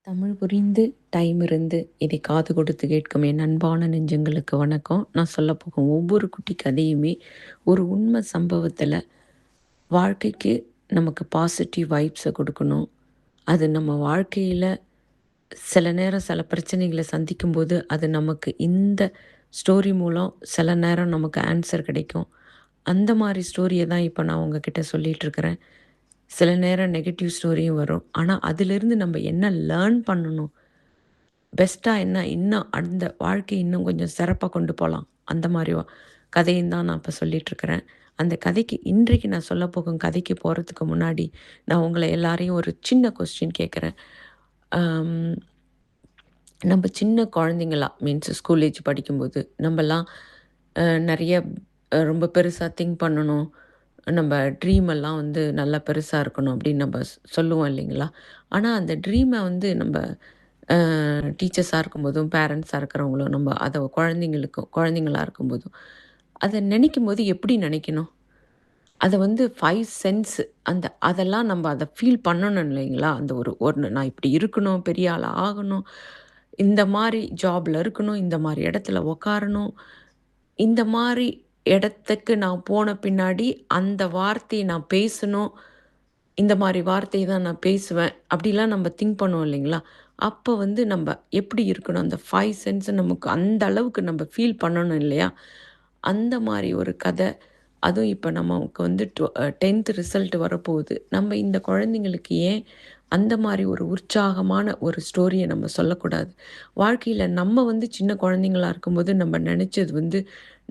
தமிழ் புரிந்து டைம் இருந்து இதை காது கொடுத்து கேட்கும் என் அன்பான நெஞ்சங்களுக்கு வணக்கம். நான் சொல்லப்போகும் ஒவ்வொரு குட்டி கதையுமே ஒரு உண்மை சம்பவத்தில் வாழ்க்கைக்கு நமக்கு பாசிட்டிவ் வைப்ஸை கொடுக்கணும். அது நம்ம வாழ்க்கையில் சில நேரம் சில பிரச்சனைகளை சந்திக்கும்போது அது நமக்கு இந்த ஸ்டோரி மூலம் சில நேரம் நமக்கு ஆன்சர் கிடைக்கும். அந்த மாதிரி ஸ்டோரியை தான் இப்போ நான் உங்ககிட்ட சொல்லிட்டு இருக்கிறேன். சில நேரம் நெகட்டிவ் ஸ்டோரியும் வரும். ஆனால் அதிலிருந்து நம்ம என்ன லேர்ன் பண்ணணும், பெஸ்ட்டா என்ன இன்னும் அந்த வாழ்க்கைய இன்னும் கொஞ்சம் சிறப்பா கொண்டு போலாம். அந்த மாரி கதையும் தான் நான் இப்ப சொல்லிட்டுருக்கிறேன். அந்த கதைக்கு இன்றைக்கு நான் சொல்லப்போகும் கதைக்கு போறதுக்கு முன்னாடி, நான் உங்கள எல்லாரையும் ஒரு சின்ன கொஸ்டின் கேட்கிறேன். அம் நம்ப சின்ன குழந்தைங்களா மீன்ஸ் ஸ்கூல் ஏஜ் படிக்கும்போது, நம்பலாம் நெறைய ரொம்ப பெருசா திங்க் பண்ணணும். நம்ப ட்ரீம் எல்லாம் வந்து நல்லா பெருசா இருக்கணும் அப்படின்னு நம்ப சொல்லுவோம் இல்லைங்களா? ஆனா அந்த ட்ரீம வந்து நம்ப டீச்சர்ஸா இருக்கும்போதும், பேரண்ட்ஸா இருக்கிறவங்களும் நம்ம அத குழந்தைங்களுக்கும் குழந்தைங்களா இருக்கும்போதும், அத நினைக்கும்போது எப்படி நினைக்கணும்? அத வந்து 5 சென்ஸ் அதெல்லாம் நம்ம அத ஃபீல் பண்ணணும் இல்லைங்களா? அந்த ஒரு ஒரு நான் இப்படி இருக்கணும், பெரிய ஆளா ஆகணும், இந்த மாரி ஜாப்ல இருக்கணும், இந்த மாரி இடத்துல உட்காரணும், இந்த மாரி இடத்துக்கு நான் போன பின்னாடி அந்த வார்த்தைய நான் பேசணும். இந்த மாரி வார்த்தை தான் நான் பேசுவேன். அப்படிலாம் நம்ம திங்க் பண்ணுவோம் இல்லைங்களா? அப்ப வந்து நம்ப எப்படி இருக்கணும்? அந்த 5 சென்ஸ் நமக்கு அந்த அளவுக்கு நம்ம ஃபீல் பண்ணணும் இல்லையா? அந்த மாரி ஒரு கதை. அதுவும் இப்ப நமக்கு வந்து 10த் ரிசல்ட் வரப்போகுது. நம்ம இந்த குழந்தைங்களுக்கு ஏன் அந்த மாரி ஒரு உற்சாகமான ஒரு ஸ்டோரிய நம்ம சொல்லக்கூடாது? வாழ்க்கையில நம்ம வந்து சின்ன குழந்தைங்களா இருக்கும்போது நம்ம நெனைச்சது வந்து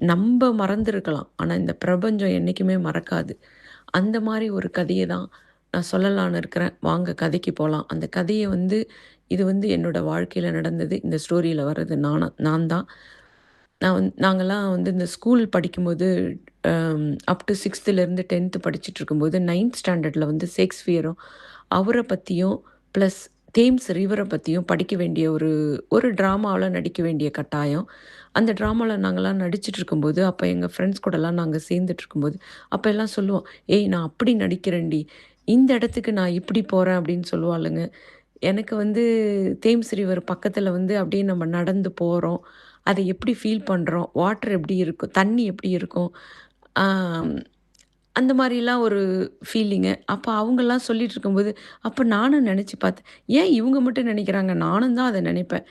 நம்ப மறந்திருக்கலாம். ஆனா இந்த பிரபஞ்சம் என்னைக்குமே மறக்காது. அந்த மாரி ஒரு கதைய தான் நான் சொல்லலான்னு இருக்கிறேன். வாங்க கதைக்கு போலாம். அந்த கதைய வந்து இது வந்து என்னோட வாழ்க்கையில நடந்தது. இந்த ஸ்டோரியில வர்றது நான் தான். நாங்கலாம் வந்து இந்த ஸ்கூல் படிக்கும்போது அப் டூ 6த்துலேருந்து 10த் படிச்சுட்ருக்கும்போது 9த் ஸ்டாண்டர்ட்ல வந்து ஷேக்ஸ்பியரும், அவர பத்தியும் ப்ளஸ் தேம்ஸ் ரிவர பத்தியும் படிக்க வேண்டிய ஒரு ஒரு ட்ராமாவுல நடிக்க வேண்டிய கட்டாயம். அந்த ட்ராமால நாங்கலாம் நடிச்சுட்ருக்கும்போது, அப்ப எங்க ஃப்ரெண்ட்ஸ் கூடலாம் நாங்க சேர்ந்துட்ருக்கும்போது, அப்ப எல்லாம் சொல்லுவோம், "ஏய் நான் அப்படி நடிக்கிறேன்டி, இந்த இடத்துக்கு நான் இப்படி போறேன்" அப்படின்னு சொல்லுவாளுங்க. எனக்கு வந்து தேம்ஸ் ரிவர் பக்கத்துல வந்து அப்படியே நம்ம நடந்து போறோம். அத எப்படி ஃபீல் பண்றோம்? வாட்டர் எப்படி இருக்கும்? தண்ணி எப்படி இருக்கும்? ஆம் அந்த மாரிலாம் ஒரு ஃபீலிங்கு. அப்ப அவங்கலாம் சொல்லிட்டு இருக்கும்போது, அப்ப நானும் நெனச்சு பார்த்தேன். ஏன் இவங்க மட்டும் நெனைக்கிறாங்க? நானும் தான் அத நெனைப்பேன்.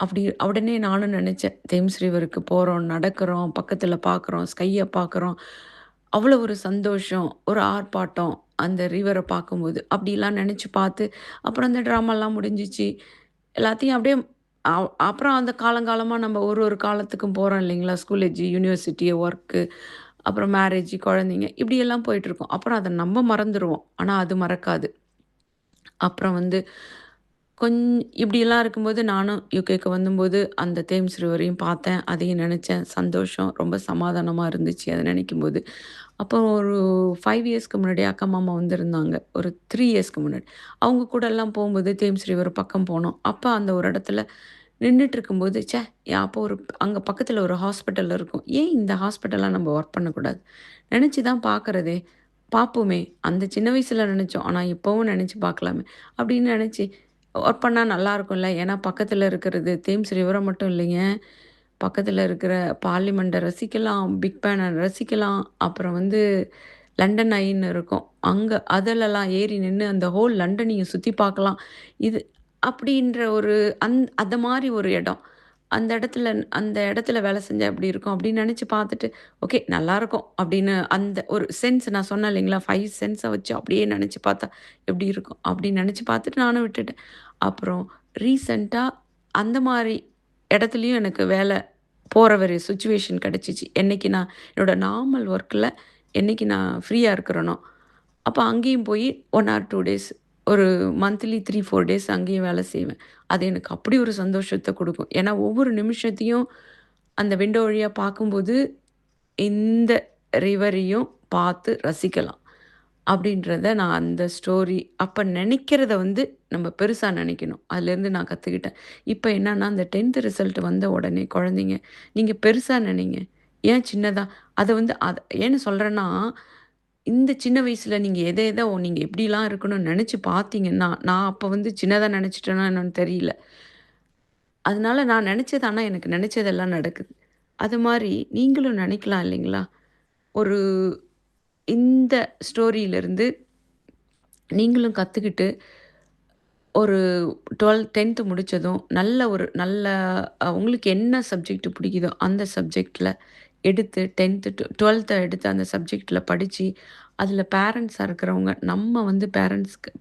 அப்படி உடனே நானும் நெனச்சேன். தேம்ஸ் ரிவருக்கு போறோம், நடக்கிறோம், பக்கத்துல பார்க்குறோம், ஸ்கைய பார்க்குறோம். அவ்வளோ ஒரு சந்தோஷம், ஒரு ஆர்ப்பாட்டம் அந்த ரிவர பார்க்கும்போது. அப்படிலாம் நெனச்சு பார்த்து, அப்புறம் அந்த ட்ராமாலாம் முடிஞ்சுச்சு. எல்லாத்தையும் அப்படியே அப்புறம் அந்த காலங்காலமா நம்ம ஒரு ஒரு காலத்துக்கும் போறோம் இல்லைங்களா? ஸ்கூல் ஏஜ், யூனிவர்சிட்டி, ஒர்க்கு, அப்புறம் மேரேஜ், குழந்தைங்க இப்படியெல்லாம் போயிட்டுருக்கும். அப்புறம் அத நம்ம மறந்துருவோம். ஆனா அது மறக்காது. அப்புறம் வந்து கொஞ் இப்படியெல்லாம் இருக்கும்போது நானும் யுகேக்கு வந்தம்போது, அந்த தேம்ஸ் ரிவரையும் பார்த்தேன். அதையும் நெனச்சேன். சந்தோஷம். ரொம்ப சமாதானமா இருந்துச்சு அத நெனைக்கும்போது. அப்போ ஒரு 5 இயர்ஸ்க்கு முன்னாடி அக்கா, மாமா வந்திருந்தாங்க. ஒரு 3 இயர்ஸ்க்கு முன்னாடி. அவங்க கூடலாம் போம்போது தேம்ஸ் ரிவர் பக்கம் போனோம். அப்ப அந்த ஒரு இடத்துல நின்னுட்டுருக்கும்போது, ச்சே! அப்போ அங்க பக்கத்துல ஒரு ஹாஸ்பிட்டல் இருக்கும். ஏன் இந்த ஹாஸ்பிட்டல்ல நம்ம ஒர்க் பண்ணக்கூடாது? நெனச்சு தான் பார்க்கறதே! பார்ப்போமே! அந்த சின்ன வயசுல நெனச்சோம். ஆனா இப்பவும் நெனச்சு பார்க்கலாமே! அப்படின்னு நெனச்சு ஒர்க் பண்ணா நல்லாருக்கும்ல. ஏன்னா பக்கத்துல இருக்கிறது தேம்ஸ் ரிவர மட்டும் இல்லைங்க. பக்கத்துல இருக்கிற பார்லிமெண்ட்ட ரசிக்கலாம், பிக் பேன ரசிக்கலாம். அப்புறம் வந்து லண்டன் ஐன்னு இருக்கும். அங்க அதுலலாம் ஏறி நின்னு அந்த ஹோல் லண்டனையும் சுத்தி பார்க்கலாம். இது அப்படின்ற ஒரு அந்த மாரி ஒரு இடம். அந்த இடத்துல வேலை செஞ்சா எப்படி இருக்கும்? அப்படின்னு நெனச்சு பார்த்துட்டு, ஓகே நல்லாருக்கும் அப்படின்னு அந்த ஒரு சென்ஸ் நான் சொன்னேன் இல்லைங்களா? 5 சென்ஸ வச்சு அப்படியே நெனச்சு பார்த்தா எப்படி இருக்கும்? அப்படின்னு நெனச்சு பார்த்துட்டு நானும் விட்டுட்டேன். அப்புறம் ரீசென்ட்டா அந்த மாரி இடத்துலயும் எனக்கு போற ஒரு சிச்சுவேஷன் கிடைச்சுச்சு. என்னைக்கு நான் என்னோட நார்மல் ஒர்க்ல என்னைக்கு நான் ஃப்ரீயா இருக்கிறேனோ, அப்ப அங்கேயும் போய் 1 ஆர் 2 டேஸ் ஒரு மந்த்லி 3, 4 டேஸ் அங்கேயும் வேலை செய்வேன். அது எனக்கு அப்படி ஒரு சந்தோஷத்த குடுக்கும். ஏன்னா ஒவ்வொரு நிமிஷத்தையும் அந்த விண்டோ வழியா பார்க்கும்போது, இந்த ரிவரையும் பார்த்து ரசிக்கலாம். அப்படின்றத நான் அந்த ஸ்டோரி அப்ப நெனைக்கிறத வந்து நம்ம பெருசா நெனைக்கணும். அதுலேருந்து நான் கத்துக்கிட்டேன். இப்ப என்னன்னா, அந்த 10த் ரிசல்ட் வந்த உடனே குழந்தைங்க, நீங்க பெருசா நெனைங்க. ஏன் சின்னதா? அத வந்து ஏன்னு சொல்றேன்னா, இந்த சின்ன வயசுல நீங்க எத எத நீங்க எப்படிலாம் இருக்கணும்னு நெனச்சு பார்த்தீங்கன்னா, நான் அப்ப வந்து சின்னதா நெனச்சுட்டேனா என்னன்னு தெரியல. அதனால நான் நெனச்சது ஆனா எனக்கு நெனச்சதெல்லாம் நடக்குது. அது மாரி நீங்களும் நெனைக்கலாம் இல்லைங்களா? ஒரு இந்த ஸ்டோரியிலருந்து நீங்களும் கத்துக்கிட்டு ஒரு 10த் முடிச்சதும், நல்ல ஒரு நல்ல உங்களுக்கு என்ன சப்ஜெக்ட் பிடிக்குதோ, அந்த சப்ஜெக்ட்ல எடுத்து 10த் டு 12த்த எடுத்து அந்த சப்ஜெக்ட்ல படிச்சு, அதில பேரண்ட்ஸா இருக்கிறவங்க, நம்ம வந்து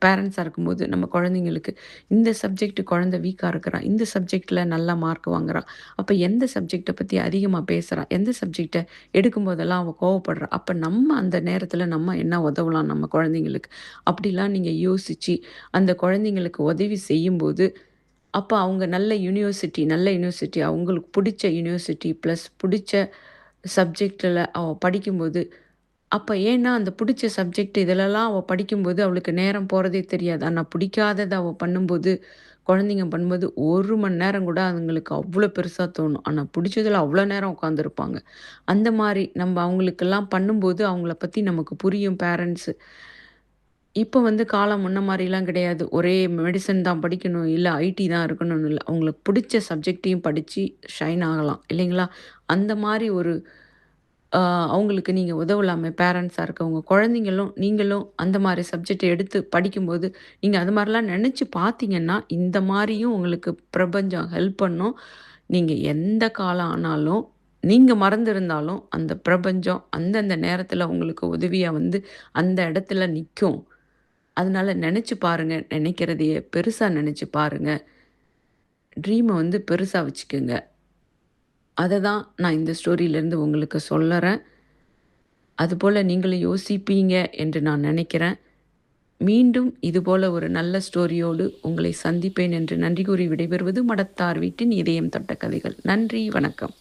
பேரண்ட்ஸா இருக்கும்போது, நம்ம குழந்தைங்களுக்கு இந்த சப்ஜெக்ட் குழந்தை வீக்கா இருக்கிறா, இந்த சப்ஜெக்ட்ல நல்ல மார்க் வாங்குறா, அப்ப எந்த சப்ஜெக்ட்ட பத்தி அதிகமா பேசுறா, எந்த சப்ஜெக்ட்ட எடுக்கும்போதெல்லாம் அவ கோவப்படுறா, அப்ப நம்ம அந்த நேரத்தில நம்ம என்ன உதவலாம் நம்ம குழந்தைங்களுக்கு, அப்படிலாம் நீங்க யோசிச்சு, அந்த குழந்தைங்களுக்கு உதவி செய்யும்போது, அப்ப அவங்க நல்ல யுனிவர்சிட்டி அவங்களுக்கு புடிச்ச யுனிவர்சிட்டி பிளஸ் புடிச்ச சப்ஜெக்ட்ல அவ படிக்கும்போது, அப்ப ஏன்னா அந்த புடிச்ச சப்ஜெக்ட் இதுலலாம் அவ படிக்கும்போது அவளுக்கு நேரம் போறதே தெரியாது. ஆனா பிடிக்காதத அவ பண்ணும்போது, குழந்தைங்க பண்ணும்போது 1 மணி நேரம் கூட அதுங்களுக்கு அவ்ளோ பெருசா தோணும். ஆனா பிடிச்சதுல அவ்ளோ நேரம் உட்காந்துருப்பாங்க. அந்த மாரி நம்ம அவங்களுக்கெல்லாம் பண்ணும்போது, அவங்கள பத்தி நமக்கு புரியும் பேரண்ட்ஸு. இப்ப வந்து காலம் முன்ன மாரிலாம் கிடையாது. ஒரே மெடிசின் தான் படிக்கணும், இல்ல ஐடி தான் இருக்கணும்னு இல்ல. அவங்களுக்கு புடிச்ச சப்ஜெக்ட்டையும் படிச்சு ஷைன் ஆகலாம். இல்லைங்களா? அந்த மாரி ஒரு அ அவங்களுக்கு நீங்க உதவலாமே பேரண்ட்ஸா இருக்கவங்க. குழந்தைங்களும், நீங்களும் அந்த மாரி சப்ஜெக்ட் எடுத்து படிக்கும்போது, நீங்க அது மாரிலாம் நெனச்சு பார்த்தீங்கன்னா, இந்த மாரியும் உங்களுக்கு பிரபஞ்சம் ஹெல்ப் பண்ணும். நீங்க எந்த காலம் ஆனாலும், நீங்க மறந்திருந்தாலும், அந்த பிரபஞ்சம் அந்தந்த நேரத்தில உங்களுக்கு உதவியா வந்து அந்த இடத்துல நிக்கும். அதனால நெனச்சு பாருங்க. நெனைக்கிறதையே பெருசா நெனச்சு பாருங்க. ட்ரீம வந்து பெருசா வச்சுக்கங்க. அத தான் நான் இந்த ஸ்டோரியிலருந்து உங்களுக்கு சொல்லறேன். அதுபோல நீங்களும் யோசிப்பீங்க என்று நான் நினைக்கிறேன். மீண்டும் இதுபோல ஒரு நல்ல ஸ்டோரியோடு உங்களை சந்திப்பேன் என்று நன்றி கூறி விடைபெறுவது மடத்தார் வீட்டின் இதயம் தொட்ட கதைகள். நன்றி, வணக்கம்.